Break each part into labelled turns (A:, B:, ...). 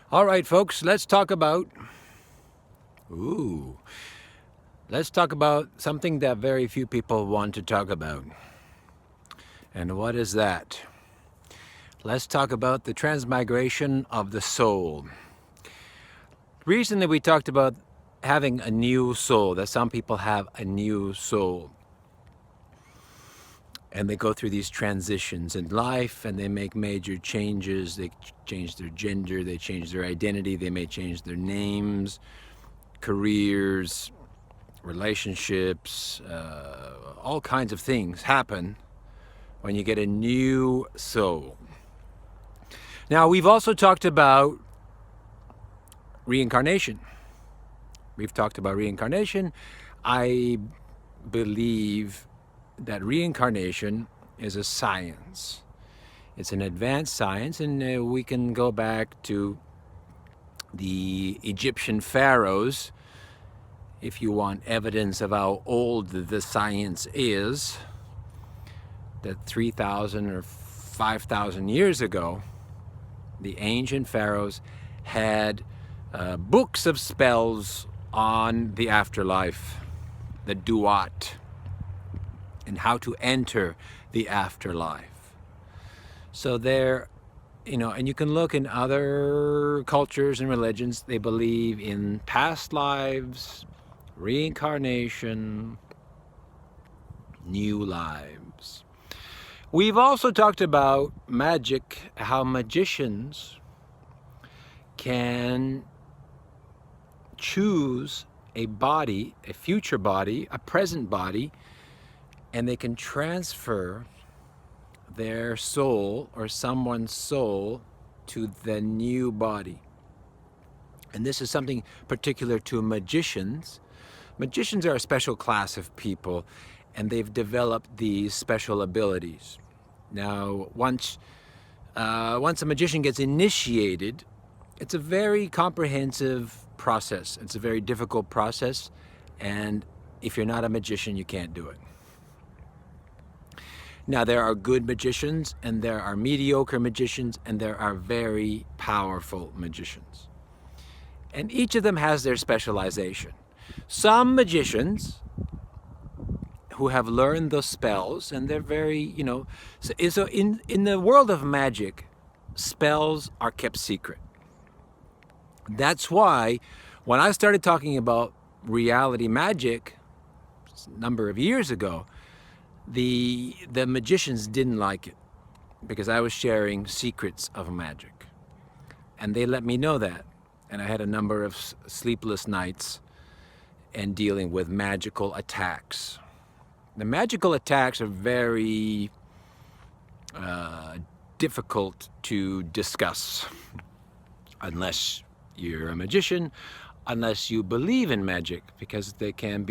A: All right, folks, let's talk about something that very few people want to talk about. And what is that? Let's talk about the transmigration of the soul. Recently, we talked about having a new soul, that some people have a new soul. And they go through these transitions in life and they make major changes. They change their gender, they change their identity, they may change their names, careers, relationships, all kinds of things happen when you get a new soul. Now, we've also talked about reincarnation. We've talked about reincarnation. I believe that reincarnation is a science. It's an advanced science, and we can go back to the Egyptian pharaohs if you want evidence of how old the science is. That 3,000 or 5,000 years ago, the ancient pharaohs had books of spells on the afterlife, the duat, and how to enter the afterlife. So there, and you can look in other cultures and religions, they believe in past lives, reincarnation, new lives. We've also talked about magic, how magicians can choose a body, a future body, a present body, and they can transfer their soul or someone's soul to the new body. And this is something particular to magicians. Magicians are a special class of people, and they've developed these special abilities. Now, once a magician gets initiated, it's a very comprehensive process. It's a very difficult process, and if you're not a magician, you can't do it. Now, there are good magicians, and there are mediocre magicians, and there are very powerful magicians. And each of them has their specialization. Some magicians who have learned those spells, and they're very, so in the world of magic, spells are kept secret. That's why when I started talking about reality magic a number of years ago, the magicians didn't like it because I was sharing secrets of magic. And they let me know that. And I had a number of sleepless nights and dealing with magical attacks. The magical attacks are very difficult to discuss unless you're a magician, unless you believe in magic, because they can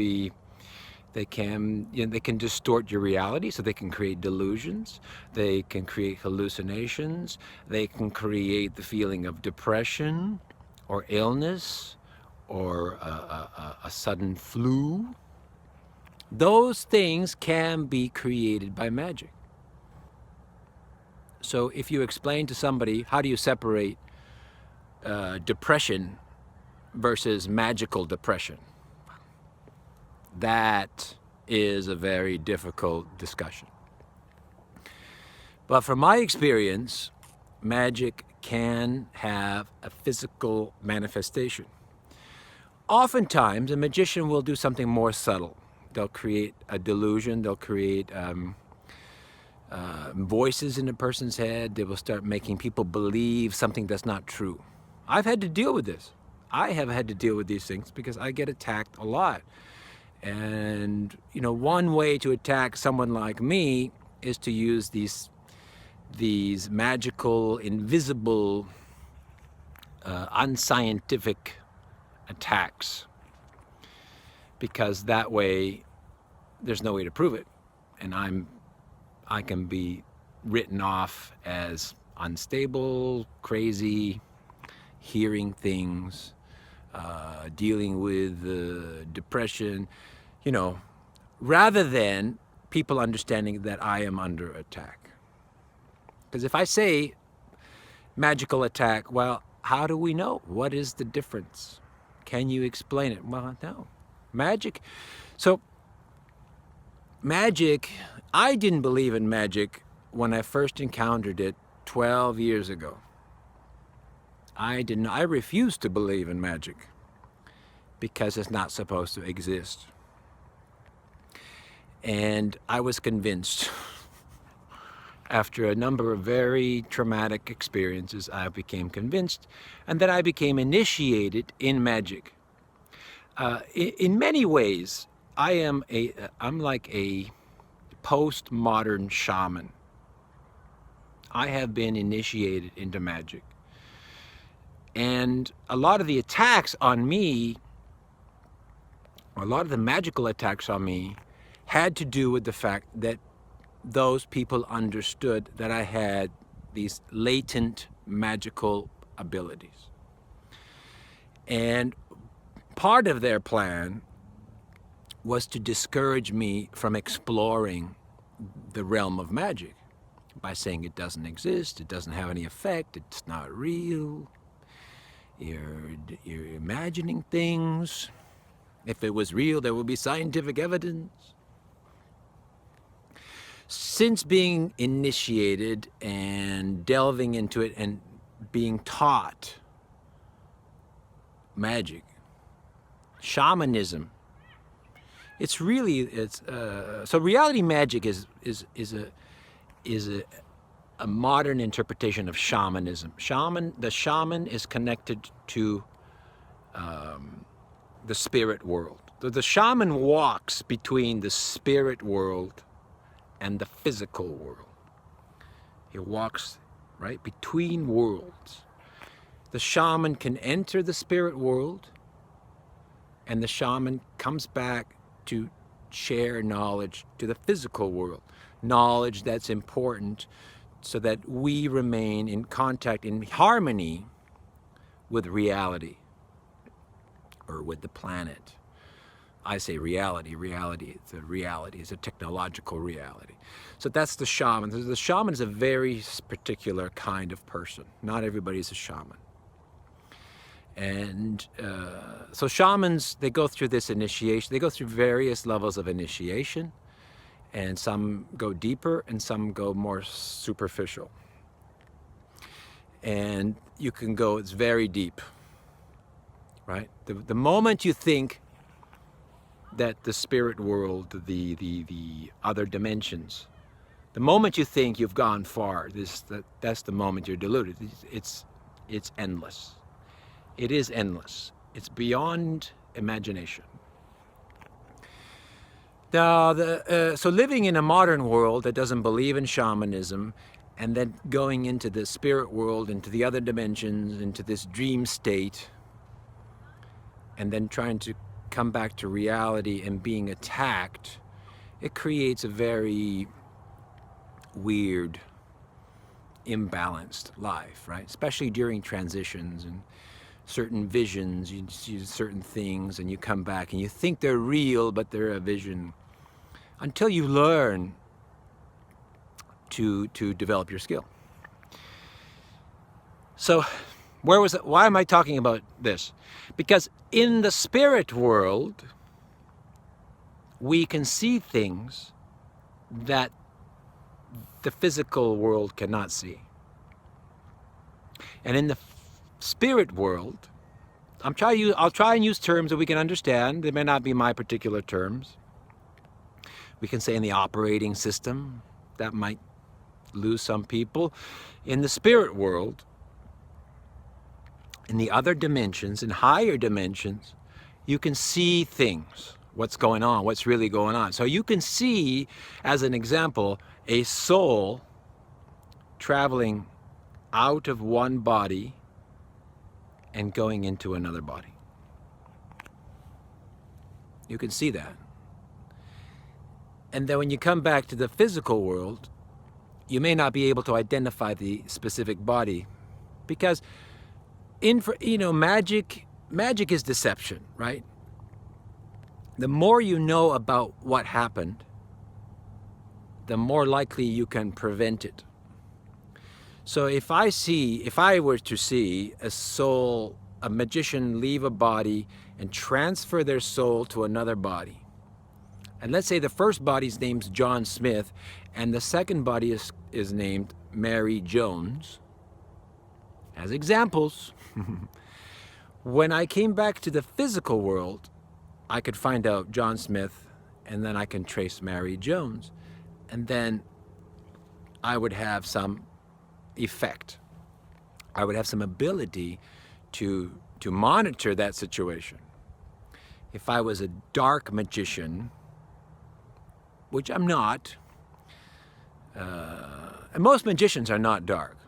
A: distort your reality, so they can create delusions, they can create hallucinations, they can create the feeling of depression or illness or a sudden flu. Those things can be created by magic. So if you explain to somebody, how do you separate depression versus magical depression? That is a very difficult discussion. But from my experience, magic can have a physical manifestation. Oftentimes, a magician will do something more subtle. They'll create a delusion, they'll create voices in a person's head, they will start making people believe something that's not true. I've had to deal with this. I have had to deal with these things because I get attacked a lot. And, one way to attack someone like me is to use these magical, invisible, unscientific attacks. Because that way, there's no way to prove it. And I can be written off as unstable, crazy, hearing things, dealing with depression, rather than people understanding that I am under attack. Because if I say magical attack, well, how do we know? What is the difference? Can you explain it? Well, no. Magic. So, magic, I didn't believe in magic when I first encountered it 12 years ago. I refused to believe in magic because it's not supposed to exist. And I was convinced after a number of very traumatic experiences, I became convinced, and then I became initiated in magic. In many ways, I'm like a postmodern shaman. I have been initiated into magic. And a lot of the attacks on me, a lot of the magical attacks on me, had to do with the fact that those people understood that I had these latent magical abilities. And part of their plan was to discourage me from exploring the realm of magic by saying it doesn't exist, it doesn't have any effect, it's not real, you're imagining things. If it was real, there would be scientific evidence. Since being initiated and delving into it and being taught magic, shamanism, it's really, so reality magic is a modern interpretation of shamanism. The shaman is connected to the spirit world. The shaman walks between the spirit world and the physical world. He walks right between worlds. The shaman can enter the spirit world, and the shaman comes back to share knowledge to the physical world. Knowledge that's important so that we remain in contact, in harmony with reality, or with the planet. I say reality, it's a reality, it's a technological reality. So that's the shaman. The shaman is a very particular kind of person. Not everybody's a shaman. And so shamans, they go through this initiation, they go through various levels of initiation, and some go deeper and some go more superficial. And you can go, it's very deep, right? The moment you think that the spirit world, the other dimensions, the moment you think you've gone far, that's the moment you're deluded. It's endless. It is endless. It's beyond imagination. Now, so living in a modern world that doesn't believe in shamanism, and then going into the spirit world, into the other dimensions, into this dream state, and then trying to come back to reality and being attacked, it creates a very weird, imbalanced life, right? Especially during transitions and certain visions, you see certain things and you come back and you think they're real, but they're a vision, until you learn to develop your skill. So why am I talking about this? Because in the spirit world, we can see things that the physical world cannot see. And in the spirit world, I'll try and use terms that we can understand. They may not be my particular terms. We can say in the operating system, that might lose some people. In the spirit world, in the other dimensions, in higher dimensions, you can see things, what's going on, what's really going on. So you can see, as an example, a soul traveling out of one body and going into another body. You can see that. And then when you come back to the physical world, you may not be able to identify the specific body, because magic is deception, right? The more you know about what happened, the more likely you can prevent it. So if I were to see a magician leave a body and transfer their soul to another body, and let's say the first body's name's John Smith, and the second body is named Mary Jones, as examples, when I came back to the physical world, I could find out John Smith, and then I can trace Mary Jones, and then I would have some effect. I would have some ability to monitor that situation. If I was a dark magician, which I'm not, and most magicians are not dark.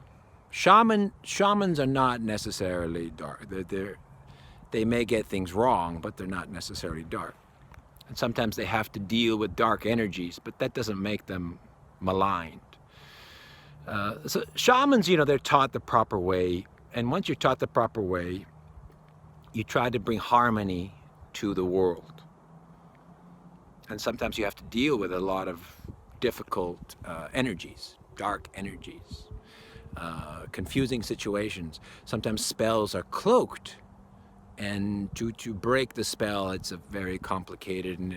A: Shamans are not necessarily dark. They may get things wrong, but they're not necessarily dark. And sometimes they have to deal with dark energies, but that doesn't make them maligned. So shamans, they're taught the proper way. And once you're taught the proper way, you try to bring harmony to the world. And sometimes you have to deal with a lot of difficult energies, dark energies, confusing situations. Sometimes spells are cloaked, and to break the spell, it's a very complicated, and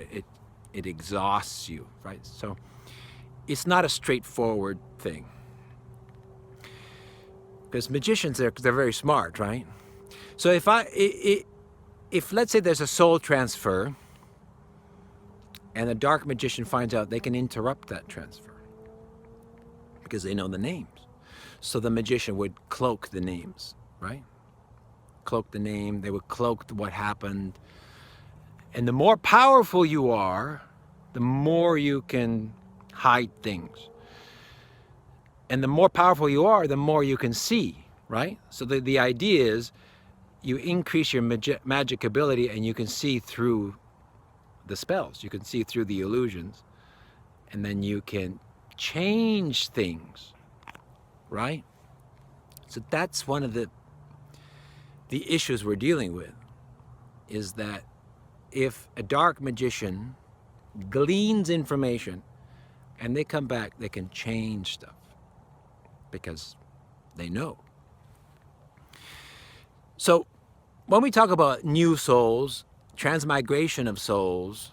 A: it exhausts you, right? So it's not a straightforward thing. Because magicians, they're very smart, right? So if let's say there's a soul transfer, and a dark magician finds out, they can interrupt that transfer because they know the names. So the magician would cloak the names, right? Cloak the name, they would cloak what happened. And the more powerful you are, the more you can hide things. And the more powerful you are, the more you can see, right? So the idea is you increase your magic ability, and you can see through the spells, you can see through the illusions, and then you can change things, right? So that's one of the issues we're dealing with, is that if a dark magician gleans information and they come back, they can change stuff because they know. So when we talk about new souls, transmigration of souls,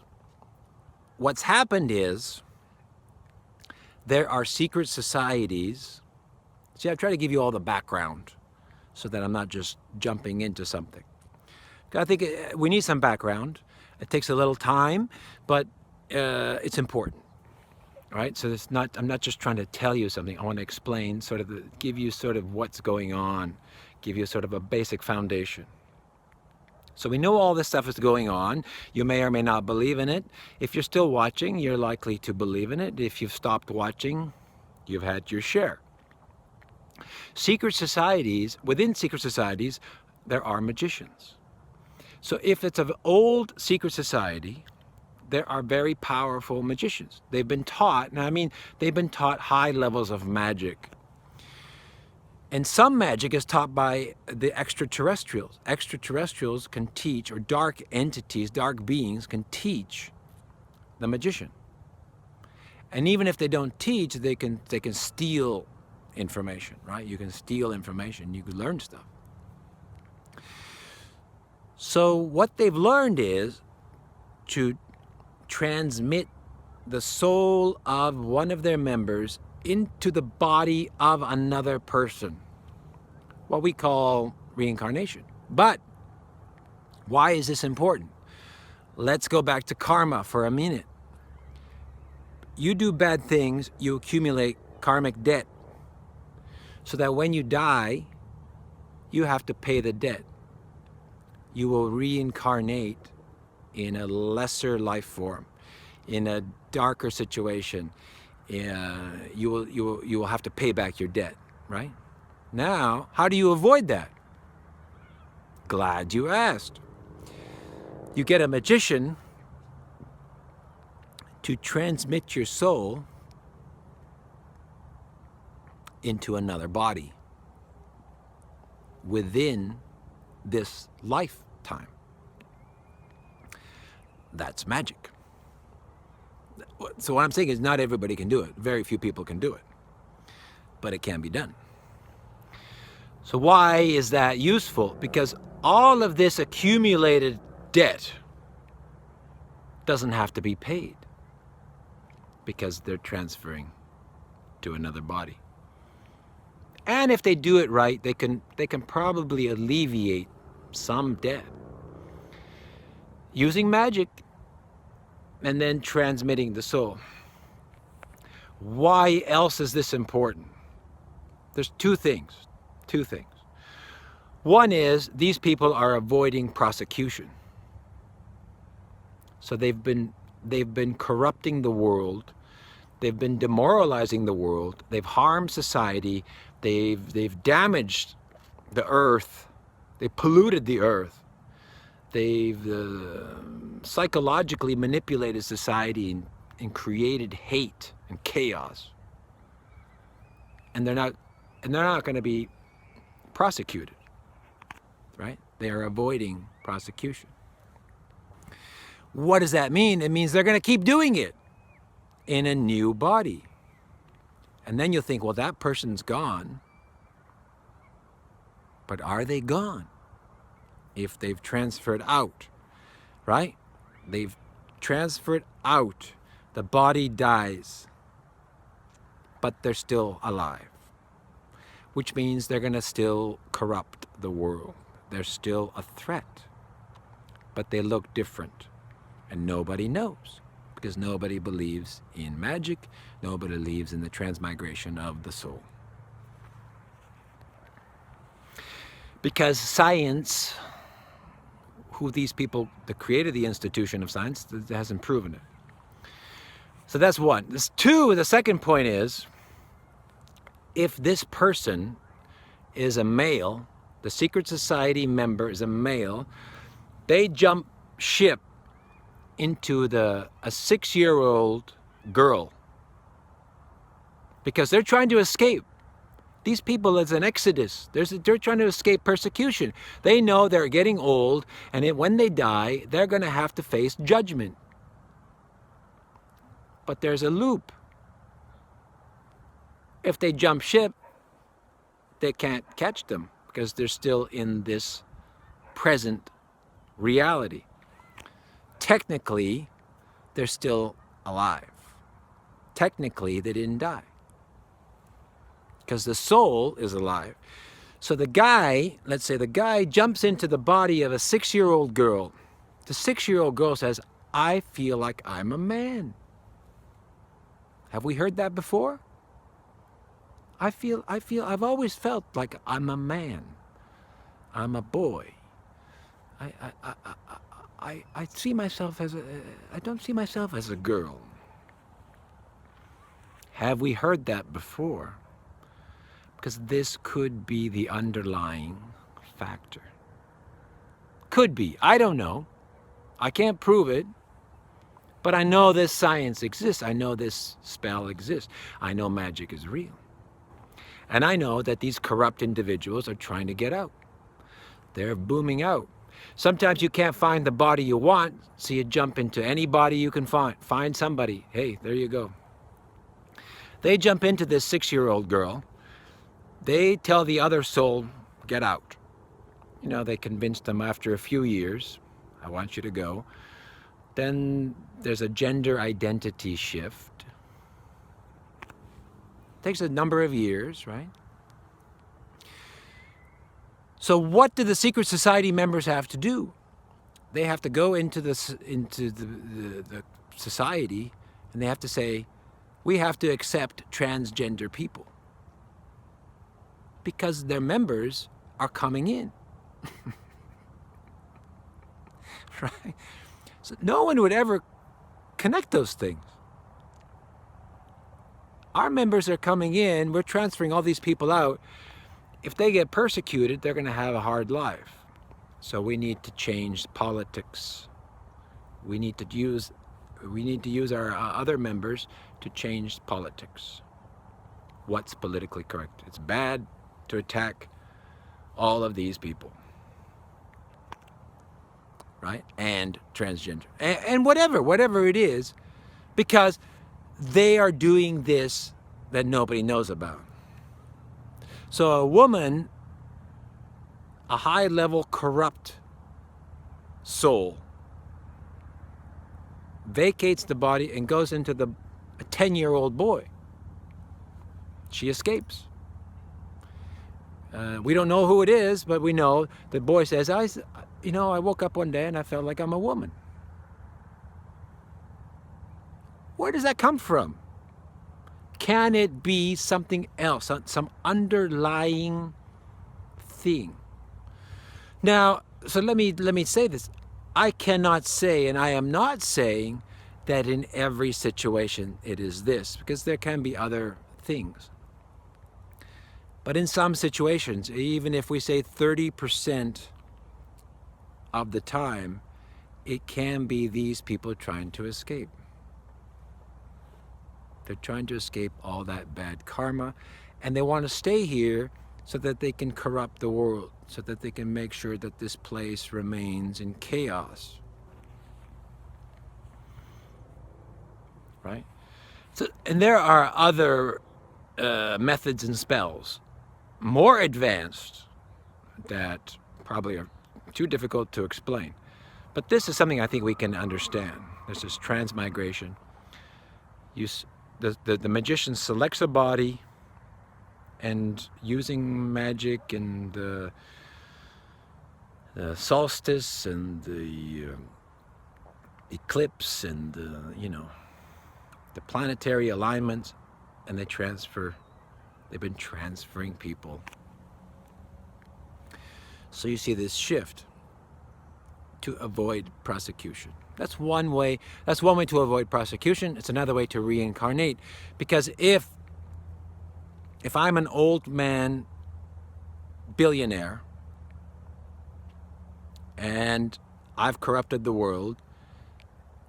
A: what's happened is there are secret societies. See, I try to give you all the background so that I'm not just jumping into something. I think we need some background. It takes a little time, but it's important, right? So I'm not just trying to tell you something. I want to explain, give you sort of what's going on, give you sort of a basic foundation. So we know all this stuff is going on. You may or may not believe in it. If you're still watching, you're likely to believe in it. If you've stopped watching, you've had your share. Secret societies, within secret societies, there are magicians. So if it's an old secret society, there are very powerful magicians. They've been taught, they've been taught high levels of magic. And some magic is taught by the extraterrestrials. Extraterrestrials can teach, or dark entities, dark beings can teach the magician. And even if they don't teach, they can steal information, right? You can steal information, you can learn stuff. So what they've learned is to transmit the soul of one of their members into the body of another person, what we call reincarnation. But why is this important? Let's go back to karma for a minute. You do bad things, you accumulate karmic debt, so that when you die, you have to pay the debt. You will reincarnate in a lesser life form, in a darker situation. You will have to pay back your debt, right? Now, how do you avoid that? Glad you asked. You get a magician to transmit your soul into another body within this lifetime. That's magic. So what I'm saying is not everybody can do it. Very few people can do it. But it can be done. So why is that useful? Because all of this accumulated debt doesn't have to be paid because they're transferring to another body. And if they do it right, they can probably alleviate some debt using magic and then transmitting the soul. Why else is this important? There's two things. One is these people are avoiding prosecution. So they've been corrupting the world. They've been demoralizing the world. They've harmed society. They've damaged the earth. They polluted the earth. They've psychologically manipulated society and created hate and chaos. And they're not going to be prosecuted, right? They are avoiding prosecution. What does that mean? It means they're going to keep doing it in a new body. And then you'll think, well, that person's gone. But are they gone? If they've transferred out, right? They've transferred out. The body dies, but they're still alive, which means they're going to still corrupt the world. They're still a threat, but they look different, and nobody knows because nobody believes in magic. Nobody believes in the transmigration of the soul. Because science, who these people that created the institution of science, hasn't proven it. So that's one. This two, the second point is, if this person is a male, the secret society member is a male, they jump ship into a 6-year-old girl because they're trying to escape. These people, it's an exodus. They're trying to escape persecution. They know they're getting old, and when they die, they're going to have to face judgment. But there's a loop. If they jump ship, they can't catch them because they're still in this present reality. Technically, they're still alive. Technically, they didn't die because the soul is alive. So the guy, let's say the guy jumps into the body of a 6-year-old girl. The 6-year-old girl says, I feel like I'm a man. Have we heard that before? I've always felt like I'm a man. I'm a boy. I see myself as I don't see myself as a girl. Have we heard that before? Because this could be the underlying factor. Could be. I don't know. I can't prove it. But I know this science exists. I know this spell exists. I know magic is real. And I know that these corrupt individuals are trying to get out. They're booming out. Sometimes you can't find the body you want, so you jump into any body you can find. Find somebody. Hey, there you go. They jump into this 6-year-old girl. They tell the other soul, get out. You know, they convince them after a few years, I want you to go. Then there's a gender identity shift. Takes a number of years, right? So what do the secret society members have to do? They have to go into the society, and they have to say, we have to accept transgender people because their members are coming in. Right? So no one would ever connect those things. Our members are coming in, we're transferring all these people out. If they get persecuted, they're going to have a hard life. So we need to change politics. We need to use our other members to change politics. What's politically correct? It's bad to attack all of these people, right? And transgender, and whatever it is, because they are doing this that nobody knows about. So a woman a high-level corrupt soul vacates the body and goes into a 10-year-old boy. She escapes. We don't know who it is, but we know the boy says, I woke up one day and I felt like I'm a woman. Where does that come from? Can it be something else, some underlying thing? Now, so let me say this. I cannot say, and I am not saying, that in every situation it is this, because there can be other things. But in some situations, even if we say 30% of the time, it can be these people trying to escape. They're trying to escape all that bad karma, and they want to stay here so that they can corrupt the world, so that they can make sure that this place remains in chaos. Right? So, and there are other methods and spells, more advanced, that probably are too difficult to explain. But this is something I think we can understand. This is transmigration. The magician selects a body, and using magic and the solstice and the eclipse and the planetary alignments, and they've been transferring people. So you see this shift to avoid prosecution. That's one way to avoid prosecution. It's another way to reincarnate, because if I'm an old man billionaire and I've corrupted the world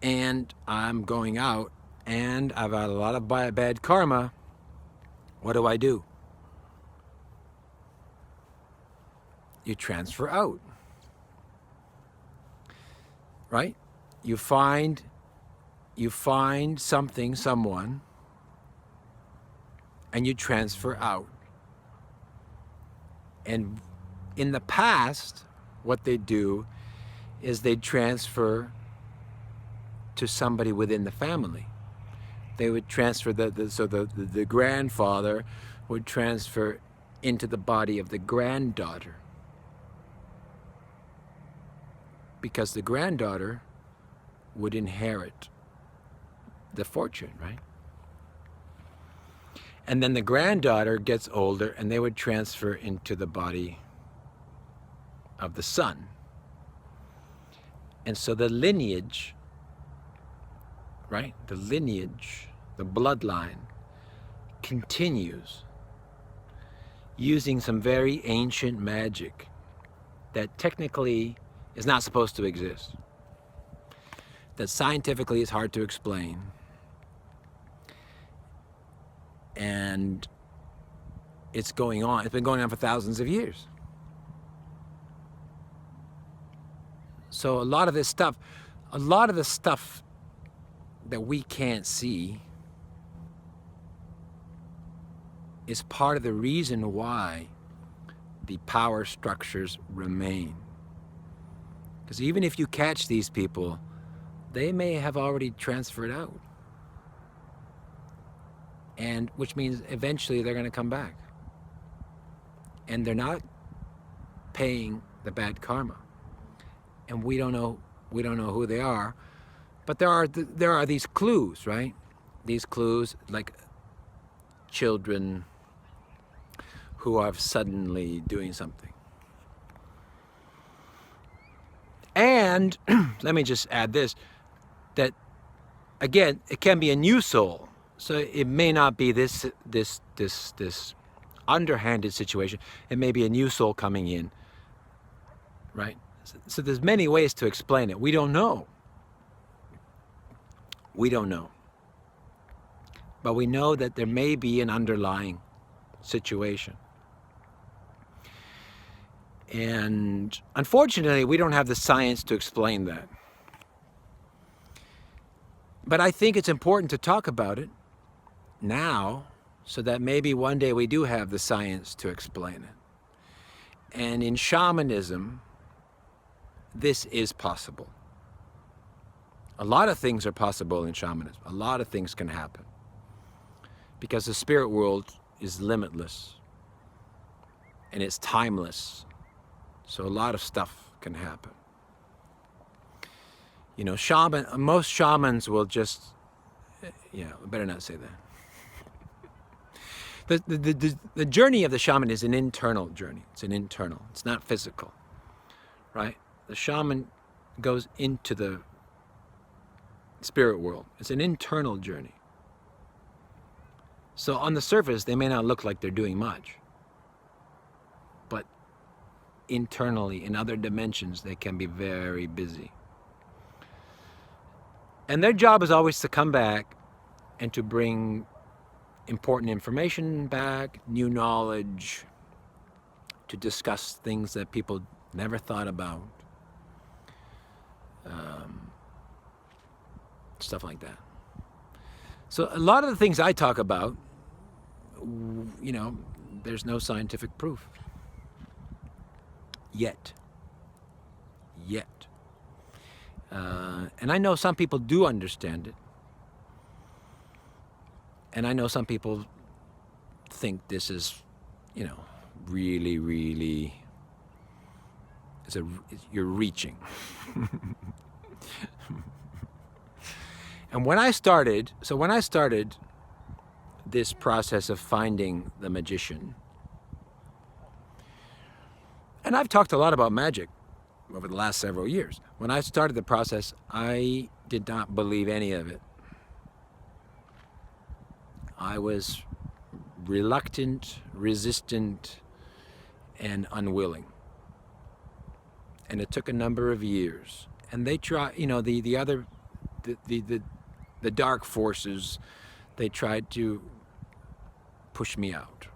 A: and I'm going out and I've had a lot of bad karma, what do? You transfer out, right? You find something, someone, and you transfer out. And in the past, what they do is they transfer to somebody within the family. They would transfer the grandfather would transfer into the body of the granddaughter, because the granddaughter would inherit the fortune, right? And then the granddaughter gets older and they would transfer into the body of the son. And so the lineage, right? The lineage, the bloodline continues using some very ancient magic that technically is not supposed to exist, that scientifically is hard to explain. And it's going on. It's been going on for thousands of years. So a lot of the stuff that we can't see is part of the reason why the power structures remain. Because even if you catch these people, they may have already transferred out. And which means eventually they're going to come back. And they're not paying the bad karma. And we don't know who they are. But there are these clues, right? These clues, like children who are suddenly doing something. And let me just add this, that again, it can be a new soul. So it may not be this underhanded situation. It may be a new soul coming in, right? So there's many ways to explain it. We don't know. We don't know. But we know that there may be an underlying situation. And unfortunately, we don't have the science to explain that. But I think it's important to talk about it now, so that maybe one day we do have the science to explain it. And in shamanism, this is possible. A lot of things are possible in shamanism. A lot of things can happen. Because the spirit world is limitless. And it's timeless. So a lot of stuff can happen. You know, most shamans will just, yeah, I better not say that. The journey of the shaman is an internal journey. It's an internal. It's not physical, right? The shaman goes into the spirit world. It's an internal journey. So on the surface, they may not look like they're doing much. But internally, in other dimensions, they can be very busy. And their job is always to come back and to bring important information back, new knowledge, to discuss things that people never thought about, stuff like that. So a lot of the things I talk about, you know, there's no scientific proof. Yet. And I know some people do understand it. And I know some people think this is, you know, really, you're reaching. And when I started this process of finding the magician, and I've talked a lot about magic over the last several years. When I started the process, I did not believe any of it. I was reluctant, resistant, and unwilling. And it took a number of years. And they try, you know, the dark forces, they tried to push me out.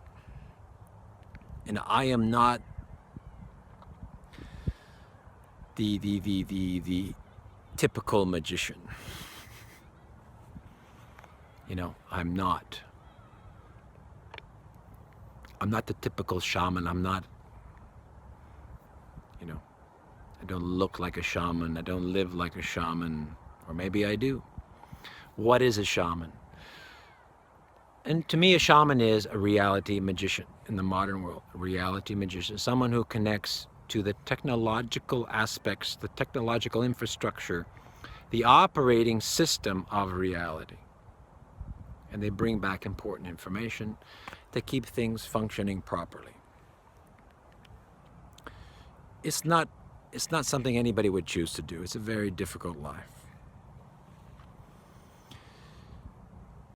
A: And I am not the typical magician. You know, I'm not the typical shaman. I'm not, you know, I don't look like a shaman. I don't live like a shaman. Or maybe I do. What is a shaman? And to me, a shaman is a reality magician in the modern world. A reality magician, someone who connects to the technological aspects, the technological infrastructure, the operating system of reality. And they bring back important information to keep things functioning properly. It's not something anybody would choose to do. It's a very difficult life.